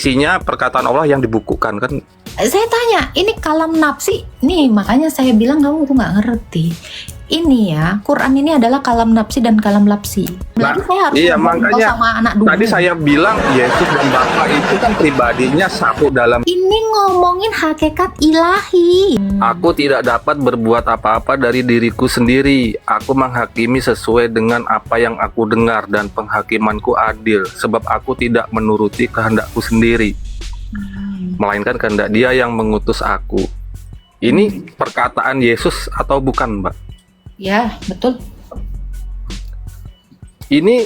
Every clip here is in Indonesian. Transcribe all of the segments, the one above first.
isinya perkataan Allah yang dibukukan kan. Saya tanya, ini kalam nafsi nih, makanya saya bilang kamu tuh nggak ngerti. Ini ya, Quran ini adalah kalam nafsi dan kalam lapsi. Berarti saya harus iya, ngobrol makanya sama anak dulu. tadi saya bilang Yesus dan Bapa itu kan pribadinya satu dalam. Ini ngomongin hakikat ilahi. Aku tidak dapat berbuat apa-apa dari diriku sendiri. Aku menghakimi sesuai dengan apa yang aku dengar dan penghakimanku adil, sebab aku tidak menuruti kehendakku sendiri, melainkan kehendak Dia yang mengutus aku. Ini perkataan Yesus atau bukan, Mbak? Ya, betul. Ini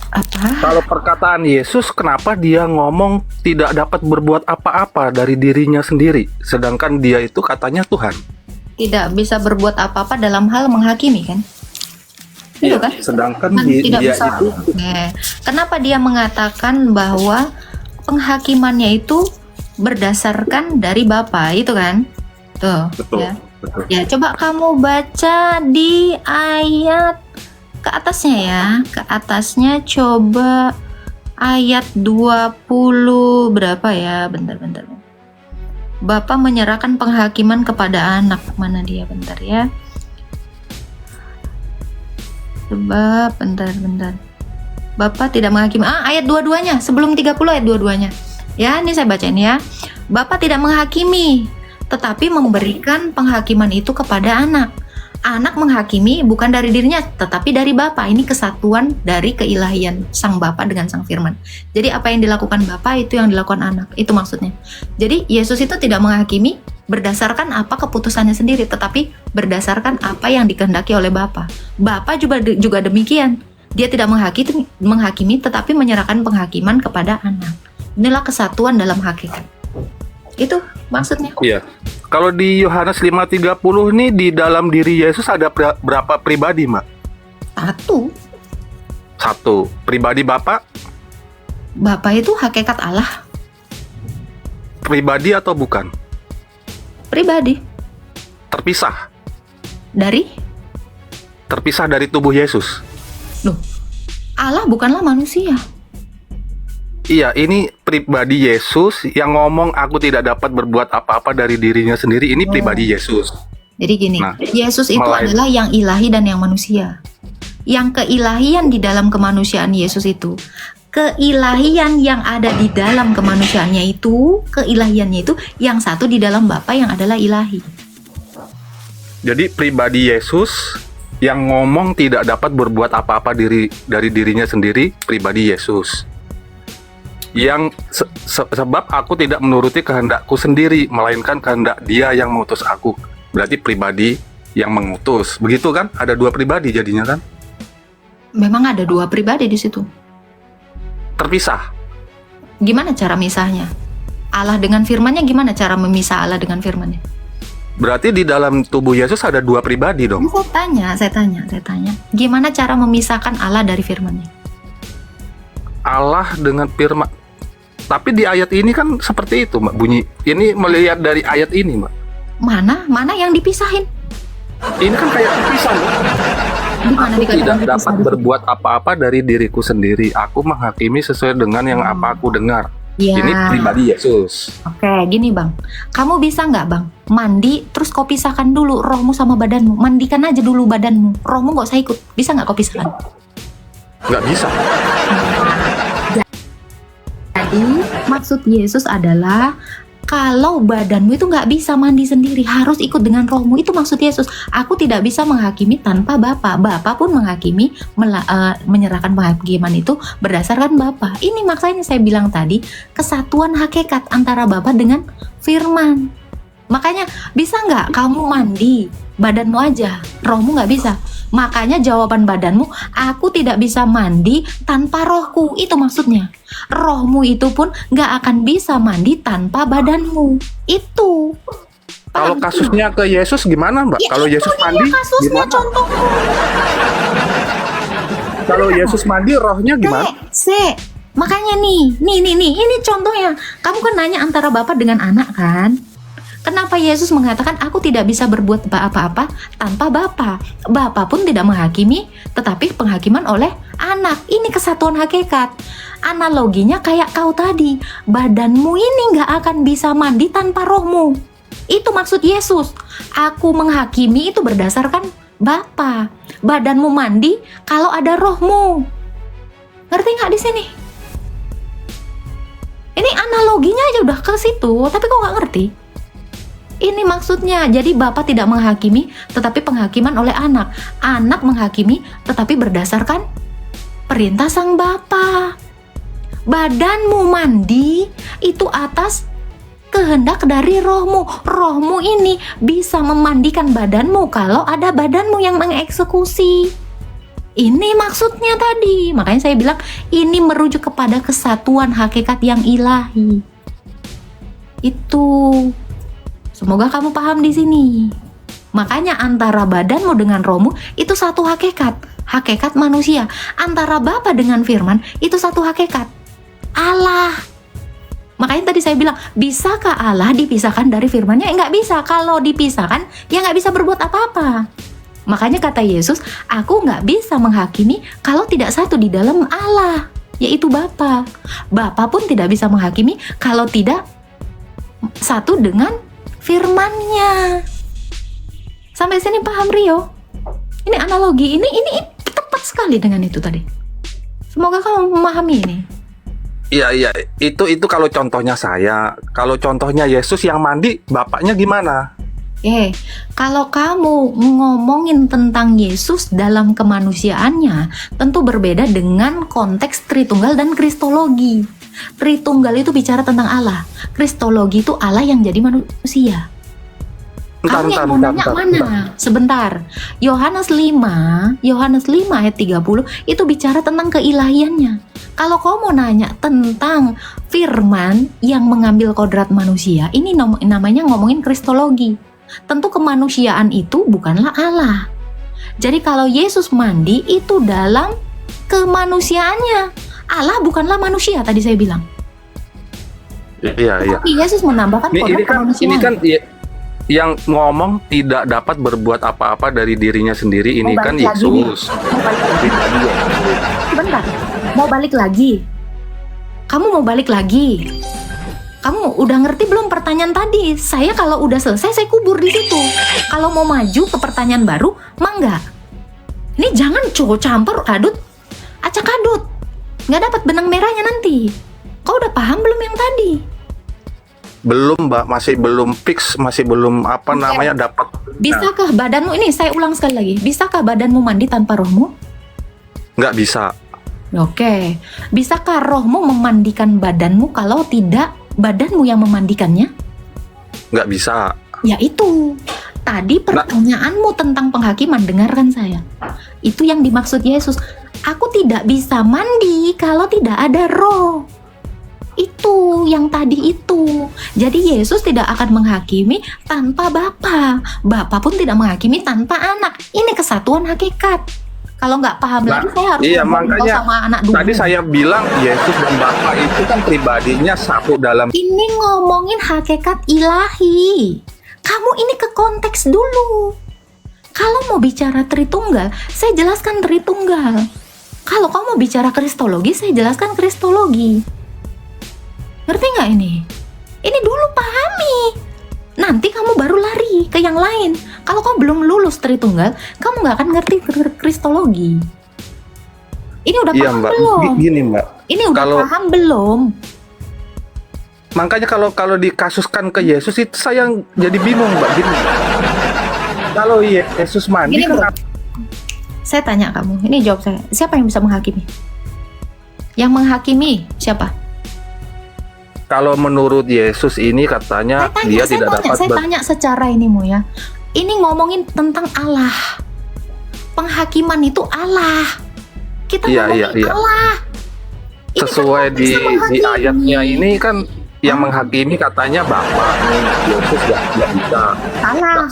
Apa? kalau perkataan Yesus, kenapa Dia ngomong tidak dapat berbuat apa-apa dari dirinya sendiri, sedangkan Dia itu katanya Tuhan? Tidak bisa berbuat apa-apa dalam hal menghakimi kan? Itu kan? Sedangkan Kan tidak Dia bisa. itu Kenapa dia mengatakan bahwa penghakimannya itu berdasarkan dari Bapa, itu kan? Tuh, betul. ya. Betul. Ya, coba kamu baca di ayat ke atasnya ya. Ke atasnya coba ayat 20 berapa ya? Bentar. Bapa menyerahkan penghakiman kepada anak. Mana dia? Bentar ya. Coba bentar. Bapa tidak menghakimi. Ayat 22-nya, sebelum 30 ayat 22-nya. Ya, ini saya bacain ya. Bapa tidak menghakimi, tetapi memberikan penghakiman itu kepada anak. Anak menghakimi bukan dari dirinya, tetapi dari Bapa. Ini kesatuan dari keilahian Sang Bapa dengan Sang Firman. Jadi apa yang dilakukan Bapa itu yang dilakukan anak. Itu maksudnya. Jadi Yesus itu tidak menghakimi berdasarkan apa keputusannya sendiri, tetapi berdasarkan apa yang dikehendaki oleh Bapa. Bapa juga demikian. Dia tidak menghakimi, tetapi menyerahkan penghakiman kepada anak. Inilah kesatuan dalam hakikat. Itu maksudnya. Iya. Kalau di Yohanes 5:30 nih, di dalam diri Yesus ada berapa pribadi, Mbak? Satu. Pribadi Bapa? Bapa itu hakikat Allah. Pribadi atau bukan? Pribadi. Terpisah dari tubuh Yesus. Loh, Allah bukanlah manusia. Iya, ini pribadi Yesus yang ngomong aku tidak dapat berbuat apa-apa dari dirinya sendiri. Ini pribadi Yesus. Jadi gini, Nah, Yesus itu adalah yang ilahi dan yang manusia. Yang keilahian di dalam kemanusiaan Yesus itu, keilahian yang ada di dalam kemanusiaannya itu, keilahiannya itu yang satu di dalam Bapa yang adalah ilahi. Jadi pribadi Yesus yang ngomong tidak dapat berbuat apa-apa dari dirinya sendiri, pribadi Yesus. Yang sebab aku tidak menuruti kehendakku sendiri, melainkan kehendak Dia yang mengutus aku. Berarti pribadi yang mengutus. Begitu kan? Ada dua pribadi jadinya kan? Memang ada dua pribadi di situ. Terpisah. Gimana cara misahnya? Allah dengan firman-Nya, gimana cara memisah Allah dengan firman-Nya? Berarti di dalam tubuh Yesus ada dua pribadi dong? Saya tanya. Gimana cara memisahkan Allah dari firman-Nya? Allah dengan firman. Tapi di ayat ini kan seperti itu, Mbak, bunyi. Ini melihat dari ayat ini, Mbak. Mana yang dipisahin? Ini kan kayak terpisah, Mbak. Di mana Aku dikatakan tidak dipisah? dapat berbuat apa-apa dari diriku sendiri. Aku menghakimi sesuai dengan yang apa aku dengar. Ya. Ini pribadi Yesus. Oke, gini Bang. Kamu bisa nggak Bang, mandi terus kau pisahkan dulu rohmu sama badanmu. Mandikan aja dulu badanmu. Rohmu nggak usah ikut. Bisa nggak kau pisahkan? Nggak bisa. Jadi maksud Yesus adalah kalau badanmu itu nggak bisa mandi sendiri, harus ikut dengan rohmu. Itu maksud Yesus. Aku tidak bisa menghakimi tanpa Bapa. Bapa pun menghakimi, menyerahkan penghakiman itu berdasarkan Bapa. Ini makanya saya bilang tadi, kesatuan hakikat antara Bapa dengan firman. Makanya bisa nggak kamu mandi badanmu aja, rohmu nggak bisa. Makanya jawaban badanmu, aku tidak bisa mandi tanpa rohku. Itu maksudnya. Rohmu itu pun nggak akan bisa mandi tanpa badanmu. Itu. Kalau kasusnya ke Yesus gimana, Mbak? Ya, kalau Yesus mandi kasusnya gimana? contohnya. Kalau Yesus mandi rohnya gimana? Makanya nih, ini contohnya. Kamu kan nanya antara bapak dengan anak kan? Kenapa Yesus mengatakan aku tidak bisa berbuat apa-apa tanpa Bapa? Bapa pun tidak menghakimi, tetapi penghakiman oleh anak. Ini kesatuan hakikat. Analoginya kayak kau tadi, badanmu ini nggak akan bisa mandi tanpa rohmu. Itu maksud Yesus. Aku menghakimi itu berdasarkan Bapa. Badanmu mandi kalau ada rohmu. Ngerti nggak di sini? Ini analoginya aja udah ke situ, tapi kok nggak ngerti? Ini maksudnya, jadi Bapa tidak menghakimi, tetapi penghakiman oleh anak. Anak menghakimi, tetapi berdasarkan perintah sang Bapa. Badanmu mandi, itu atas kehendak dari rohmu. Rohmu ini bisa memandikan badanmu kalau ada badanmu yang mengeksekusi. Ini maksudnya tadi. Makanya saya bilang, ini merujuk kepada kesatuan hakikat yang ilahi. Itu. Semoga kamu paham di sini. Makanya antara badanmu dengan rohmu itu satu hakikat, hakikat manusia. Antara Bapa dengan firman itu satu hakikat, Allah. Makanya tadi saya bilang, bisakah Allah dipisahkan dari firman-Nya? Nggak bisa. Kalau dipisahkan, ya nggak bisa berbuat apa-apa. Makanya kata Yesus, aku nggak bisa menghakimi kalau tidak satu di dalam Allah, yaitu Bapa. Bapa pun tidak bisa menghakimi kalau tidak satu dengan firman-Nya. Sampai sini paham Rio? Ini analogi, ini tepat sekali dengan itu tadi. Semoga kamu memahami ini. Iya, itu kalau contohnya saya, kalau contohnya Yesus yang mandi, bapaknya gimana? Kalau kamu ngomongin tentang Yesus dalam kemanusiaannya, tentu berbeda dengan konteks Tritunggal dan Kristologi. Tritunggal itu bicara tentang Allah. Kristologi itu Allah yang jadi manusia. Kamu yang mau nanya mana? Sebentar. Yohanes 5 ayat 30 itu bicara tentang keilahiannya. Kalau kau mau nanya tentang firman yang mengambil kodrat manusia, ini namanya ngomongin kristologi. Tentu kemanusiaan itu bukanlah Allah. Jadi kalau Yesus mandi itu dalam kemanusiaannya. Allah bukanlah manusia, tadi saya bilang. Iya. Tapi Yesus menambahkan kodrat kemanusiaan. Ini kan yang ngomong tidak dapat berbuat apa-apa dari dirinya sendiri. Ini kan Yesus. Sebentar, mau balik lagi? Kamu mau balik lagi? Kamu udah ngerti belum pertanyaan tadi? Saya kalau udah selesai, saya kubur di situ. Kalau mau maju ke pertanyaan baru, mangga. Ini jangan campur adut, acak adut. Nggak dapat benang merahnya nanti. Kau udah paham belum yang tadi? Belum, Mbak, masih belum fix, masih belum dapat. Bisakah badanmu, ini saya ulang sekali lagi, bisakah badanmu mandi tanpa rohmu? Nggak bisa. Oke. Bisakah rohmu memandikan badanmu kalau tidak badanmu yang memandikannya? Nggak bisa. Ya itu. Tadi pertanyaanmu tentang penghakiman, dengarkan saya. Itu yang dimaksud Yesus. Aku tidak bisa mandi kalau tidak ada roh. Itu yang tadi itu. Jadi Yesus tidak akan menghakimi tanpa Bapa. Bapa pun tidak menghakimi tanpa anak. Ini kesatuan hakikat. Kalau nggak paham lagi, saya harus makanya sama anak dulu. Tadi saya bilang Yesus dan Bapa itu kan pribadinya satu dalam. Ini ngomongin hakikat ilahi. Kamu ini ke konteks dulu. Kalau mau bicara Tritunggal, saya jelaskan Tritunggal. Kalau kamu mau bicara kristologi, saya jelaskan kristologi. Ngerti nggak ini? Ini dulu pahami. Nanti kamu baru lari ke yang lain. Kalau kamu belum lulus Tritunggal, kamu nggak akan ngerti kristologi. Ini udah paham Mbak. belum? Gini, Mbak. Ini udah paham belum? Makanya kalau dikasuskan ke Yesus itu saya jadi bingung, Mbak. Gini. Kalau Yesus mandi, Gini, saya tanya kamu, ini jawab saya. Siapa yang bisa menghakimi? Yang menghakimi siapa? Kalau menurut Yesus ini katanya dia tidak dapat. Saya tanya secara ini ya. Ini ngomongin tentang Allah. Penghakiman itu Allah. Kita ngomongin Allah. Ini sesuai kan di ayatnya ini kan yang menghakimi katanya Bapa. Yesus nggak bisa. Salah.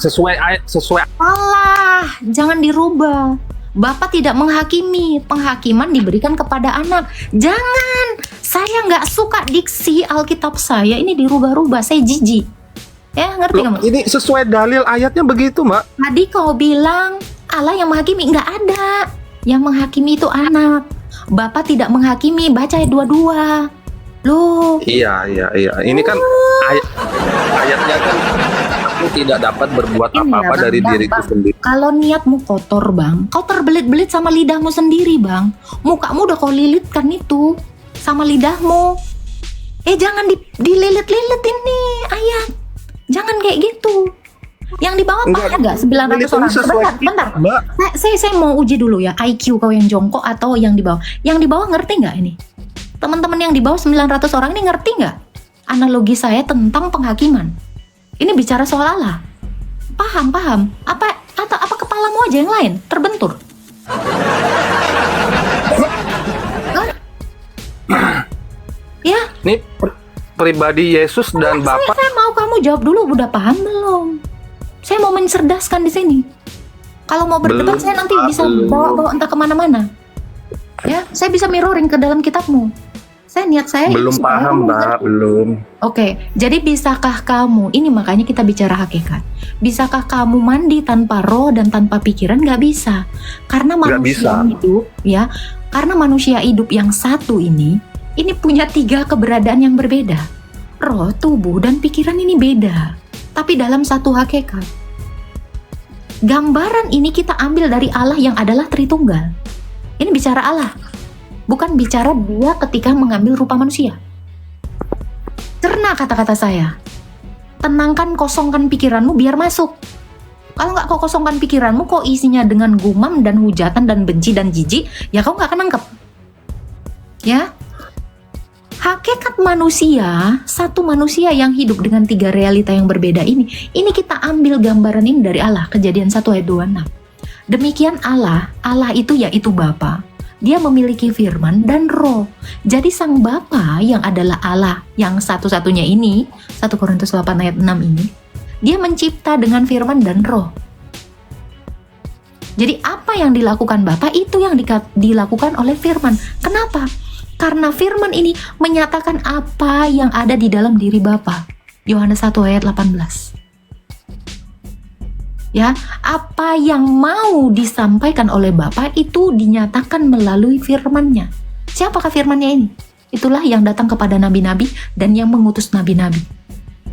Sesuai Allah. Jangan dirubah. Bapa tidak menghakimi, penghakiman diberikan kepada anak. Jangan, saya nggak suka diksi Alkitab saya ini dirubah-rubah, saya jijik. Ya, ngerti Loh, kamu? ini sesuai dalil ayatnya begitu, Mbak. Tadi kau bilang Allah yang menghakimi, nggak ada. Yang menghakimi itu anak. Bapa tidak menghakimi, baca ayat 22. Loh, Iya. Ini kan ayatnya kan aku tidak dapat berbuat ini ya, apa-apa Bang, dari Bang, diriku Bang. sendiri. Kalau niatmu kotor, Bang, kau terbelit-belit sama lidahmu sendiri, Bang. Mukamu udah kau lilitkan itu sama lidahmu. Jangan dililit-lilit ini ayat. Jangan kayak gitu. Yang di bawah Enggak, paham nggak 900 orang? sesuai Bentar. Mbak. Saya mau uji dulu ya IQ kau yang jongkok atau yang di bawah. Yang di bawah ngerti nggak ini? Teman-teman yang di bawah 900 orang ini ngerti nggak analogi saya tentang penghakiman? Ini bicara soal Allah. Paham? Apa kepalamu aja yang lain terbentur? Hah? Ya, Ini pribadi Yesus dan Bapa. saya mau kamu jawab dulu, udah paham belum? Saya mau mencerdaskan di sini. Kalau mau berdebat, Belum, saya nanti Pak, bisa belum. bawa entah kemana-mana. Ya, saya bisa mirroring ke dalam kitabmu. Niat saya Belum supaya paham, kamu Mbak, ngerti. belum. Oke, jadi bisakah kamu, ini makanya kita bicara hakikat. Bisakah kamu mandi tanpa roh dan tanpa pikiran? Nggak bisa. Karena Nggak manusia bisa. hidup, ya. Karena manusia hidup yang satu ini punya 3 keberadaan yang berbeda. Roh, tubuh, dan pikiran ini beda. Tapi dalam satu hakikat. Gambaran ini kita ambil dari Allah yang adalah Tritunggal. Ini bicara Allah. Bukan bicara dia ketika mengambil rupa manusia. Cerna kata-kata saya. Tenangkan, kosongkan pikiranmu biar masuk. Kalau nggak kau kosongkan pikiranmu, kau isinya dengan gumam dan hujatan dan benci dan jijik, ya kau nggak akan nangkep. Ya, hakikat manusia, satu manusia yang hidup dengan 3 realita yang berbeda ini kita ambil gambaran ini dari Allah, Kejadian 1 ayat 26. Demikian Allah itu yaitu Bapa. Dia memiliki firman dan roh. Jadi sang Bapa yang adalah Allah yang satu-satunya ini, 1 Korintus 8 ayat 6 ini, dia mencipta dengan firman dan roh. Jadi apa yang dilakukan Bapa itu yang dilakukan oleh firman. Kenapa? Karena firman ini menyatakan apa yang ada di dalam diri Bapa. Yohanes 1 ayat 18. Ya, apa yang mau disampaikan oleh Bapa itu dinyatakan melalui firman-Nya. Siapakah firman-Nya ini? Itulah yang datang kepada nabi-nabi dan yang mengutus nabi-nabi.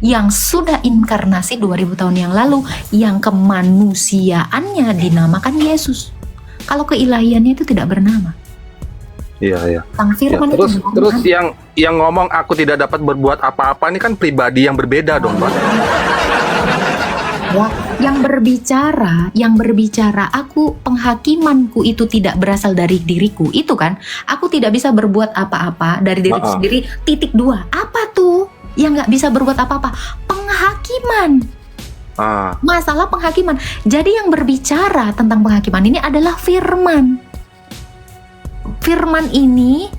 Yang sudah inkarnasi 2000 tahun yang lalu, yang kemanusiaannya dinamakan Yesus. Kalau keilahiannya itu tidak bernama. Iya. Sang Ya, firman terus itu terus yang ngomong aku tidak dapat berbuat apa-apa ini kan pribadi yang berbeda dong, Mbak. ya, yang berbicara aku penghakimanku itu tidak berasal dari diriku, itu kan aku tidak bisa berbuat apa-apa dari diriku sendiri, titik 2. Apa tuh yang nggak bisa berbuat apa-apa? Penghakiman. Masalah penghakiman. Jadi yang berbicara tentang penghakiman ini adalah firman. Firman ini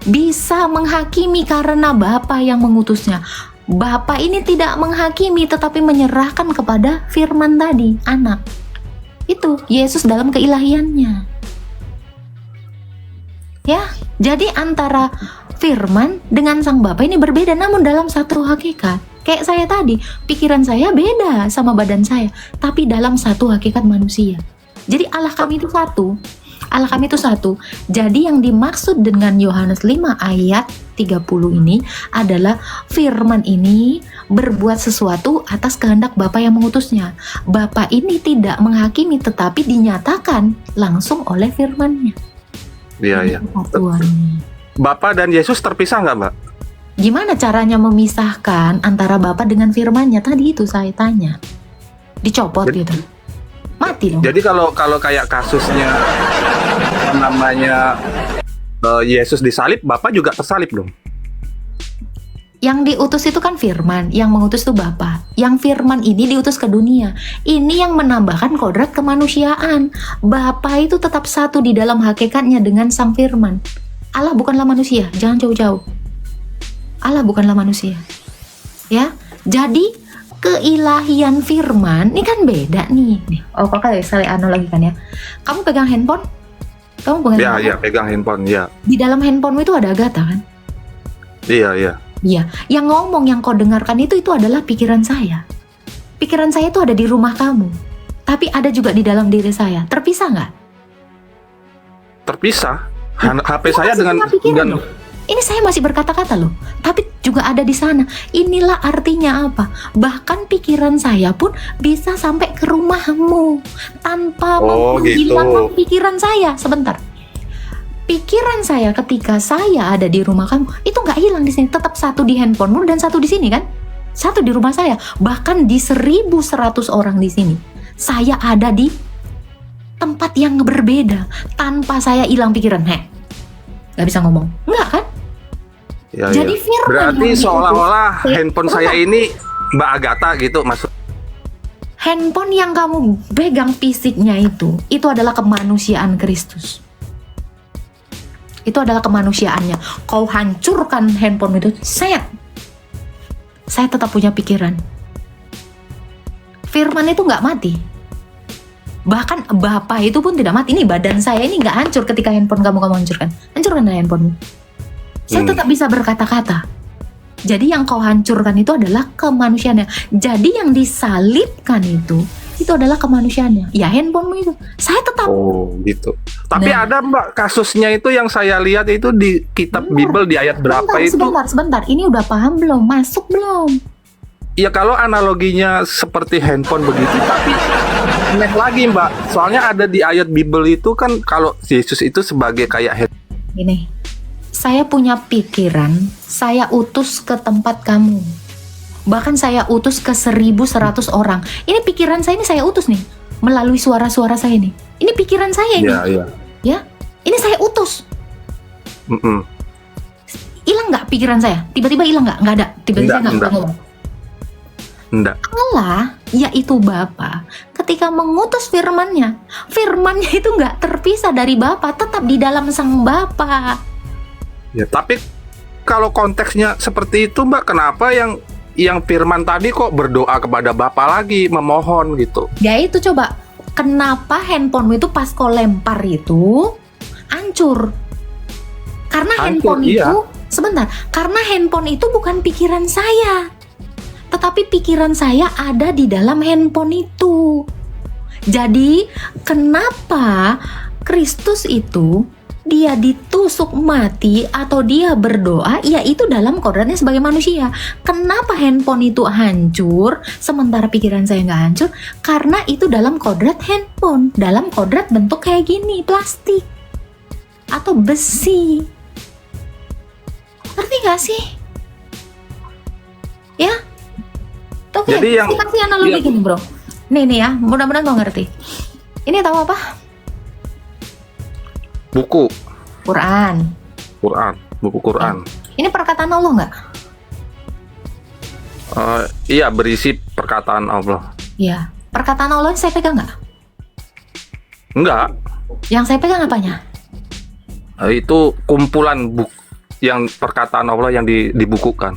bisa menghakimi karena Bapa yang mengutusnya. Bapa ini tidak menghakimi tetapi menyerahkan kepada firman tadi, anak. Itu Yesus dalam keilahiannya. Ya, jadi antara firman dengan sang Bapa ini berbeda namun dalam satu hakikat. Kayak saya tadi, pikiran saya beda sama badan saya, tapi dalam satu hakikat manusia. Jadi Allah kami itu satu. Allah kami itu satu. Jadi yang dimaksud dengan Yohanes 5 ayat 30 ini adalah firman ini berbuat sesuatu atas kehendak Bapa yang mengutusnya. Bapa ini tidak menghakimi tetapi dinyatakan langsung oleh firman-Nya. Iya. Bapa dan Yesus terpisah nggak, Mbak? Gimana caranya memisahkan antara Bapa dengan firman-Nya? Tadi itu saya tanya. Dicopot gitu. Mati dong. Jadi kalau kayak kasusnya namanya Yesus disalib, Bapa juga tersalib dong. Yang diutus itu kan firman, yang mengutus itu Bapa. Yang firman ini diutus ke dunia. Ini yang menambahkan kodrat kemanusiaan. Bapa itu tetap satu di dalam hakikatnya dengan sang firman. Allah bukanlah manusia, jangan jauh-jauh. Allah bukanlah manusia. Ya, jadi keilahian firman ini kan beda nih. Oh, kakak salah analogi kan ya. Kamu pegang handphone? Kamu pegang handphone? Iya, pegang handphone, ya. Di dalam handphonemu itu ada Agatha kan? Iya. Iya, yang ngomong, yang kau dengarkan itu adalah pikiran saya. Pikiran saya itu ada di rumah kamu, tapi ada juga di dalam diri saya. Terpisah nggak? Terpisah. HP Itu saya masih dengan cuma pikiran loh. Ini saya masih berkata-kata loh, tapi juga ada di sana. Inilah artinya apa? Bahkan pikiran saya pun bisa sampai ke rumahmu tanpa menghilangkan pikiran saya. Sebentar. Pikiran saya ketika saya ada di rumah kamu itu nggak hilang di sini, tetap satu di handphonemu dan satu di sini kan, satu di rumah saya, bahkan di 1.100 orang di sini, saya ada di tempat yang berbeda tanpa saya hilang pikiran, nggak bisa ngomong, nggak kan? Ya, Jadi firman berarti yang seolah-olah diutus- handphone saya ini Mbak Agatha gitu maksud. handphone yang kamu pegang fisiknya itu adalah kemanusiaan Kristus. Itu adalah kemanusiaannya. Kau hancurkan handphone itu, saya tetap punya pikiran. Firman itu nggak mati. Bahkan Bapa itu pun tidak mati. Ini badan saya ini nggak hancur ketika handphone kamu hancurkan. Hancurkan handphonemu. Saya tetap bisa berkata-kata. Jadi yang kau hancurkan itu adalah kemanusiaannya. Jadi yang disalibkan itu adalah kemanusiaannya. Ya handphonemu itu. Saya tetap. Oh gitu. Tapi Nah. ada Mbak kasusnya itu yang saya lihat itu di kitab Bible di ayat berapa itu? Sebentar. Ini udah paham belum? Masuk belum? Ya kalau analoginya seperti handphone begitu, tapi aneh lagi Mbak. Soalnya ada di ayat Bible itu kan kalau Yesus itu sebagai kayak handphone. Gini, saya punya pikiran, saya utus ke tempat kamu. Bahkan saya utus ke 1.100 orang. Ini pikiran saya ini saya utus nih, melalui suara-suara saya nih. Ini pikiran saya ini. Iya. Ya, ini saya utus. Hilang nggak pikiran saya? Tiba-tiba hilang nggak? Nggak ada. Tiba-tiba saya nggak ngomong. Enggak. Allah, yaitu Bapa, ketika mengutus firman-Nya itu nggak terpisah dari Bapa, tetap di dalam Sang Bapa. Ya, tapi kalau konteksnya seperti itu Mbak, kenapa yang firman tadi kok berdoa kepada Bapa lagi, memohon gitu? Ya itu coba, kenapa handphone itu pas kau lempar itu hancur? Karena Hancur, handphone iya. itu, sebentar, karena handphone itu bukan pikiran saya, tetapi pikiran saya ada di dalam handphone itu. Jadi kenapa Kristus itu dia ditusuk mati atau dia berdoa, yaitu dalam kodratnya sebagai manusia. Kenapa handphone itu hancur sementara pikiran saya nggak hancur? Karena itu dalam kodrat handphone, dalam kodrat bentuk kayak gini, plastik atau besi. Ngerti gak sih? Ya? Oke, Jadi yang- kasih analogi gini bro. Nih ya, mudah-mudahan kau ngerti. Ini tahu apa? Buku Quran. buku Quran. Ini perkataan Allah nggak? Iya, berisi perkataan Allah. Iya. Perkataan Allah saya pegang nggak? Enggak. Yang saya pegang apanya? Itu kumpulan yang perkataan Allah yang dibukukan.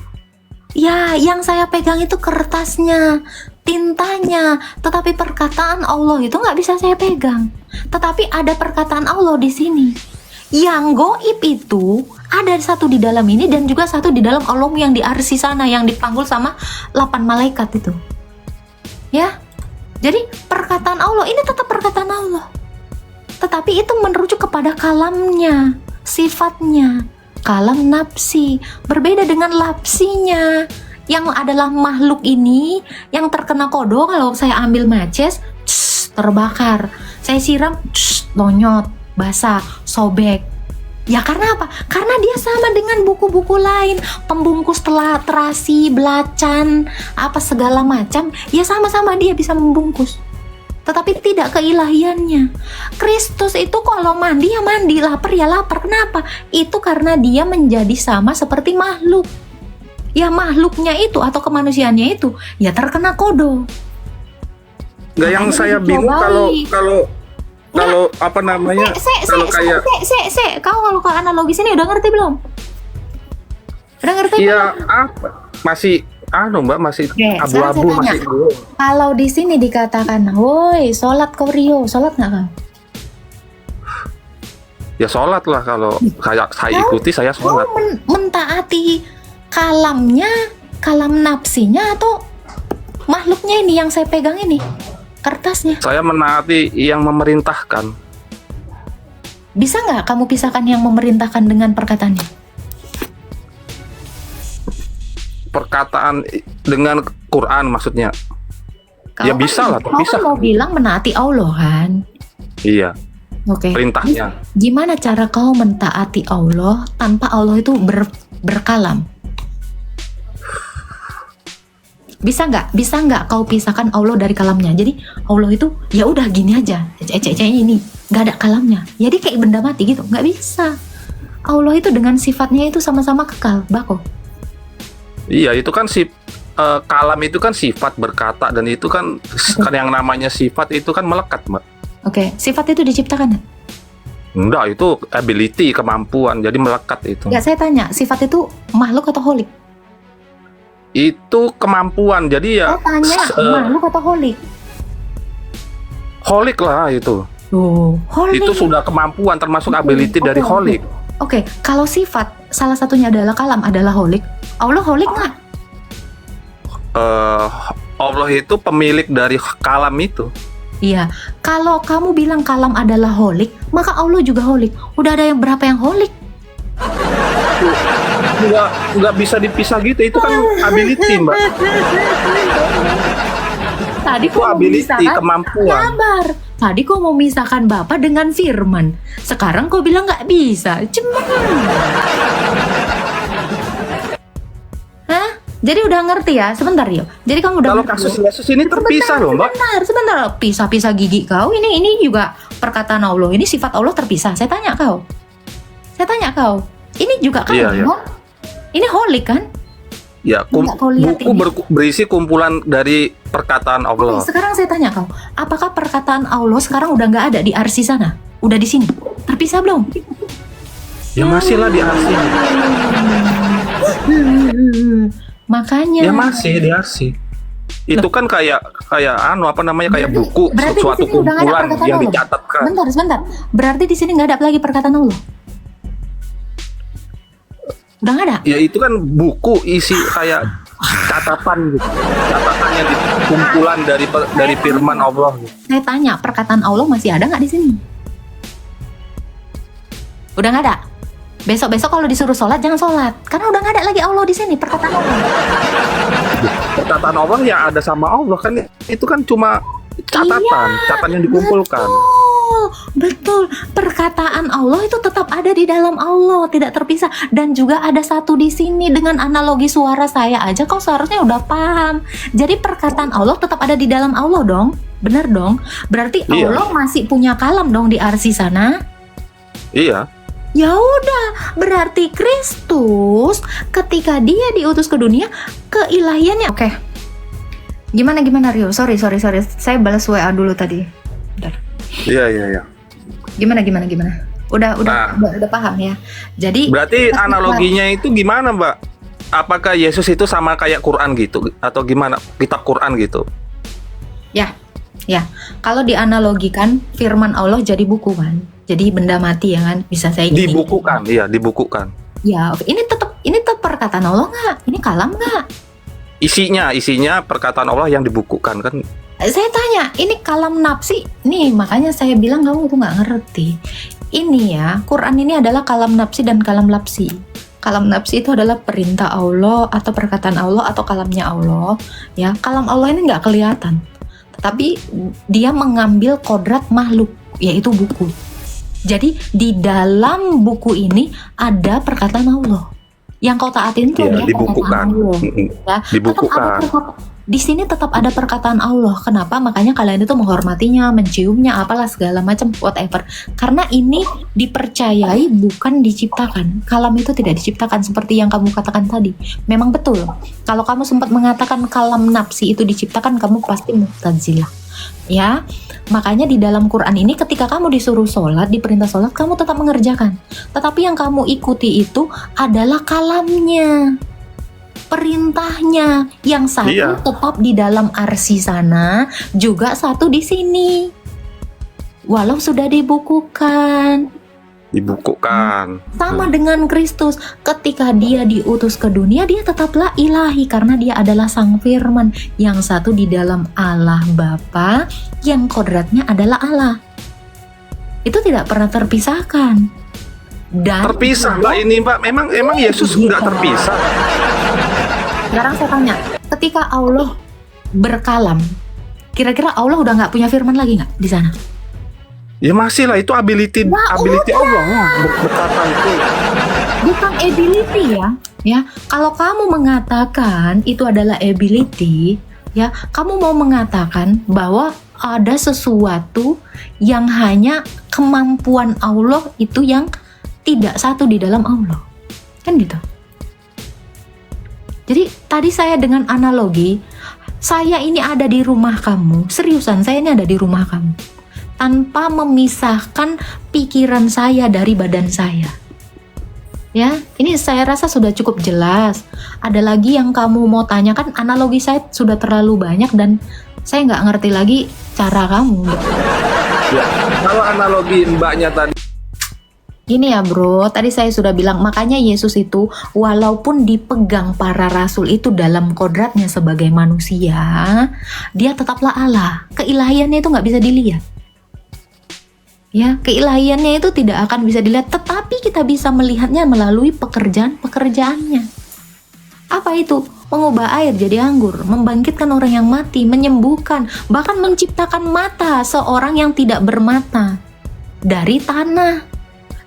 Ya, yang saya pegang itu kertasnya, tintanya. Tetapi perkataan Allah itu nggak bisa saya pegang. Tetapi ada perkataan Allah di sini. Yang goib itu ada satu di dalam ini dan juga satu di dalam Allah yang di arsi sana, yang dipanggul sama 8 malaikat itu. Ya, jadi perkataan Allah ini tetap perkataan Allah. Tetapi itu merujuk kepada kalamnya, sifatnya. Kalam nafsi, berbeda dengan lapsinya, yang adalah makhluk ini yang terkena kodok. Kalau saya ambil matches, terbakar. Saya siram, lonyot, basah, sobek. Ya karena apa? Karena dia sama dengan buku-buku lain, pembungkus terasi, belacan, apa segala macam. Ya sama-sama dia bisa membungkus. Tetapi tidak keilahiannya. Kristus itu kalau mandi ya mandi, lapar ya lapar. Kenapa? Itu karena dia menjadi sama seperti makhluk. Ya makhluknya itu atau kemanusiaannya itu ya terkena kodo. Nggak, yang saya bingung kalau apa namanya? Kalau kayak Kau kalau ke analogi sini udah ngerti belum? Udah ngerti iya belum? apa? Masih Mbak, masih Oke, abu-abu, sekarang saya masih belum. Kalau di sini dikatakan, woi, sholat kau Rio, sholat nggak kau? Ya sholat lah, kalau saya ikuti saya sholat. Kau mentaati kalamnya, kalam nafsinya atau makhluknya ini yang saya pegang ini, kertasnya? Saya menaati yang memerintahkan. Bisa nggak kamu pisahkan yang memerintahkan dengan perkataannya? Perkataan dengan Quran maksudnya. Ya Kau bisa kan, lah, kau terpisah. kan mau bilang menaati Allah kan? Iya, Oke. perintahnya. Gimana cara kau mentaati Allah tanpa Allah itu berkalam? Bisa nggak kau pisahkan Allah dari kalamnya? Jadi Allah itu ya udah gini aja, ecek-eceknya ini nggak ada kalamnya. Jadi kayak benda mati gitu, nggak bisa. Allah itu dengan sifatnya itu sama-sama kekal, bako. Iya, itu kan kalam itu kan sifat berkata, dan itu kan kan yang namanya sifat itu kan melekat, Mbak. Oke, sifat itu diciptakan nggak? Enggak, itu ability, kemampuan, jadi melekat itu. Nggak, saya tanya, sifat itu makhluk atau holik? Itu kemampuan, jadi ya Saya tanya, makhluk atau holik? holik lah itu. Oh, holik. Itu sudah kemampuan, termasuk Oke, ability dari oke, holik. Oke, kalau sifat salah satunya adalah kalam adalah holik. Allah holik nggak? Allah itu pemilik dari kalam itu. Iya, kalau kamu bilang kalam adalah holik, maka Allah juga holik. Udah ada yang berapa yang holik? Nggak bisa dipisah gitu, itu kan ability, Mbak. Tadi Itu kau mau ability, memisahkan, kemampuan. sabar. Tadi kau mau memisahkan Bapak dengan firman. Sekarang kau bilang nggak bisa. Hah? Jadi udah ngerti ya? Sebentar yuk. Jadi kamu udah Kalau ngerti, kasus ya? Yesus ini terpisah loh, Mbak. Sebentar. Pisah-pisah gigi kau. Ini juga perkataan Allah. Ini sifat Allah terpisah. Saya tanya kau. Ini juga kan? Iya, iya. Ini holik kan? Ya, Nggak kau lihat buku ini. berisi kumpulan dari perkataan Allah. Oke, sekarang saya tanya kau, apakah perkataan Allah sekarang udah nggak ada di arsi sana? Udah di sini? Terpisah belum? Ya masih lah di arsi. Makanya. Ya masih di arsi. Itu kan kayak apa namanya, kayak buku, berarti suatu di sini udah nggak ada kumpulan perkataan yang Allah. dicatatkan. Sebentar. Berarti di sini nggak ada lagi perkataan Allah. Udah nggak ada? Ya itu kan buku isi kayak catatan gitu. Catatan yang kumpulan dari firman Allah gitu. Saya tanya, perkataan Allah masih ada nggak di sini? Udah nggak ada. Besok kalau disuruh sholat jangan sholat, karena udah nggak ada lagi Allah di sini, perkataan Allah. Perkataan Allah yang ada sama Allah kan itu kan cuma catatan yang dikumpulkan. Betul. Perkataan Allah itu tetap ada di dalam Allah, tidak terpisah. Dan juga ada satu di sini dengan analogi suara saya aja kau seharusnya udah paham. Jadi perkataan Allah tetap ada di dalam Allah dong. Bener dong? Berarti Iya. Allah masih punya kalam dong di arsi sana. Iya. Ya udah, berarti Kristus ketika dia diutus ke dunia, keilahiannya. Oke. Gimana Rio? Sorry. Saya balas WA dulu tadi. Bentar. Iya. Gimana? Udah paham ya. Jadi Berarti analoginya itu gimana, Mbak? Apakah Yesus itu sama kayak Quran gitu atau gimana? Kitab Quran gitu? ya, kalau dianalogikan firman Allah jadi buku kan. Jadi benda mati ya kan, bisa saya gini. Dibukukan, iya, dibukukan. Ya, ini tetap perkataan Allah nggak? Ini kalam nggak? Isinya perkataan Allah yang dibukukan kan. Saya tanya, ini kalam nafsi? Nih, makanya saya bilang kamu tuh nggak ngerti. Ini ya, Quran ini adalah kalam nafsi dan kalam lapsi. Kalam nafsi itu adalah perintah Allah atau perkataan Allah atau kalamnya Allah. Ya, kalam Allah ini nggak kelihatan, tetapi dia mengambil kodrat makhluk, yaitu buku. Jadi di dalam buku ini ada perkataan Allah. Yang kau taatin tuh Iya, dia dibukukan. perkataan Allah. Ya, Dibukukan. di sini tetap ada perkataan Allah. Kenapa? Makanya kalian itu menghormatinya, menciumnya, apalah segala macam, whatever. Karena ini dipercayai bukan diciptakan. Kalam itu tidak diciptakan seperti yang kamu katakan tadi. Memang betul. Kalau kamu sempat mengatakan kalam nafsi itu diciptakan, kamu pasti mu'tazilah. Ya, makanya di dalam Quran ini ketika kamu disuruh sholat, diperintah sholat, kamu tetap mengerjakan. Tetapi yang kamu ikuti itu adalah kalamnya, perintahnya. Yang satu Iya. tetap di dalam arsi sana, juga satu di sini. Walau sudah dibukukan. Dibukukan. Sama dengan Kristus, ketika dia diutus ke dunia, dia tetaplah ilahi karena dia adalah Sang Firman yang satu di dalam Allah Bapa, yang kodratnya adalah Allah. Itu tidak pernah terpisahkan. Dan Terpisah Mbak ini Mbak. Emang Yesus nggak terpisah. sekarang saya tanya, ketika Allah berkalam, kira-kira Allah udah nggak punya firman lagi nggak di sana? Ya masih lah, itu ability Allah berkata itu. Bukan ability ya. Kalau kamu mengatakan itu adalah ability, ya, kamu mau mengatakan bahwa ada sesuatu yang hanya kemampuan Allah itu yang tidak satu di dalam Allah. Kan gitu. Jadi tadi saya dengan analogi, saya ini ada di rumah kamu, seriusan saya ini ada di rumah kamu. Tanpa memisahkan pikiran saya dari badan saya. Ya, ini saya rasa sudah cukup jelas. Ada lagi yang kamu mau tanyakan, analogi saya sudah terlalu banyak dan saya nggak ngerti lagi cara kamu. Ya, kalau analogi Mbaknya tadi. Gini ya bro, tadi saya sudah bilang, makanya Yesus itu walaupun dipegang para rasul itu dalam kodratnya sebagai manusia, dia tetaplah Allah. Keilahiannya itu nggak bisa dilihat. Ya, keilahiannya itu tidak akan bisa dilihat, tetapi kita bisa melihatnya melalui pekerjaannya. Apa itu? Mengubah air jadi anggur, membangkitkan orang yang mati, menyembuhkan, bahkan menciptakan mata seorang yang tidak bermata dari tanah.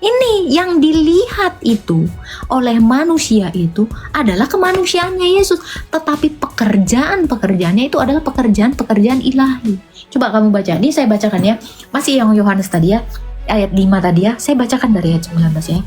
Ini yang dilihat itu oleh manusia itu adalah kemanusiaannya Yesus, tetapi pekerjaannya itu adalah pekerjaan ilahi. Coba kamu baca, ini saya bacakan ya, masih yang Yohanes tadi ya, ayat 5 tadi ya, saya bacakan dari ayat 19 ya.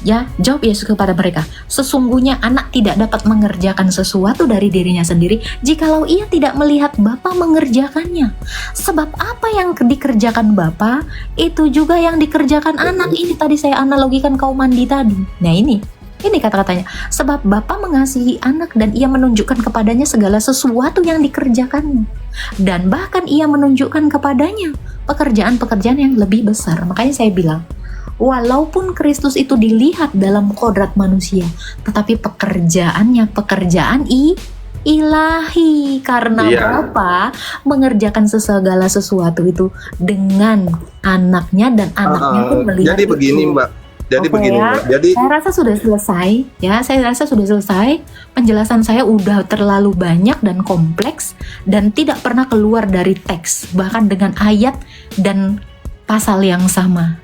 Ya, jawab Yesus kepada mereka, sesungguhnya anak tidak dapat mengerjakan sesuatu dari dirinya sendiri jikalau ia tidak melihat Bapa mengerjakannya. Sebab apa yang dikerjakan Bapa, itu juga yang dikerjakan anak. Ini tadi saya analogikan kau mandi tadi. Nah ini kata-katanya. Sebab Bapa mengasihi anak dan ia menunjukkan kepadanya segala sesuatu yang dikerjakannya. Dan bahkan ia menunjukkan kepadanya pekerjaan-pekerjaan yang lebih besar. Makanya saya bilang, walaupun Kristus itu dilihat dalam kodrat manusia, tetapi pekerjaan ilahi karena Bapa mengerjakan segala sesuatu itu dengan anaknya dan anaknya pun melihat. Jadi begini Mbak. Jadi saya rasa sudah selesai ya. Penjelasan saya udah terlalu banyak dan kompleks dan tidak pernah keluar dari teks, bahkan dengan ayat dan pasal yang sama.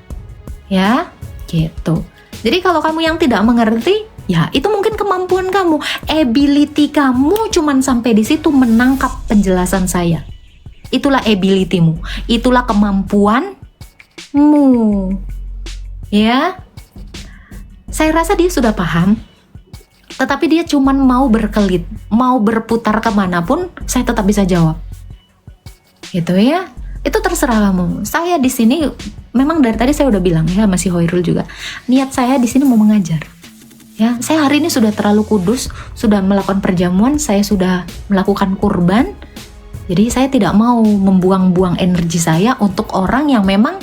Ya, gitu. Jadi kalau kamu yang tidak mengerti, ya itu mungkin kemampuan kamu, ability kamu cuman sampai di situ menangkap penjelasan saya. Itulah abilitymu, itulah kemampuanmu. Ya, saya rasa dia sudah paham, tetapi dia cuman mau berkelit, mau berputar kemanapun, saya tetap bisa jawab. Gitu ya. Itu terserah kamu. Saya di sini memang dari tadi saya udah bilang ya, masih Hoirul juga. Niat saya di sini mau mengajar. Ya, saya hari ini sudah terlalu kudus, sudah melakukan perjamuan, saya sudah melakukan kurban. Jadi saya tidak mau membuang-buang energi saya untuk orang yang memang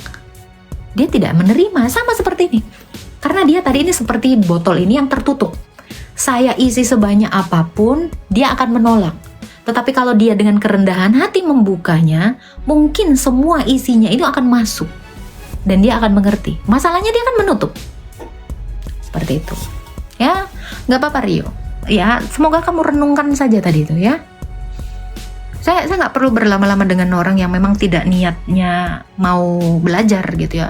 dia tidak menerima, sama seperti ini. Karena dia tadi ini seperti botol ini yang tertutup. Saya isi sebanyak apapun, dia akan menolak. Tetapi kalau dia dengan kerendahan hati membukanya, mungkin semua isinya itu akan masuk. Dan dia akan mengerti. Masalahnya dia akan menutup. Seperti itu. Ya, nggak apa-apa Rio. Ya, semoga kamu renungkan saja tadi itu ya. Saya nggak perlu berlama-lama dengan orang yang memang tidak niatnya mau belajar gitu ya.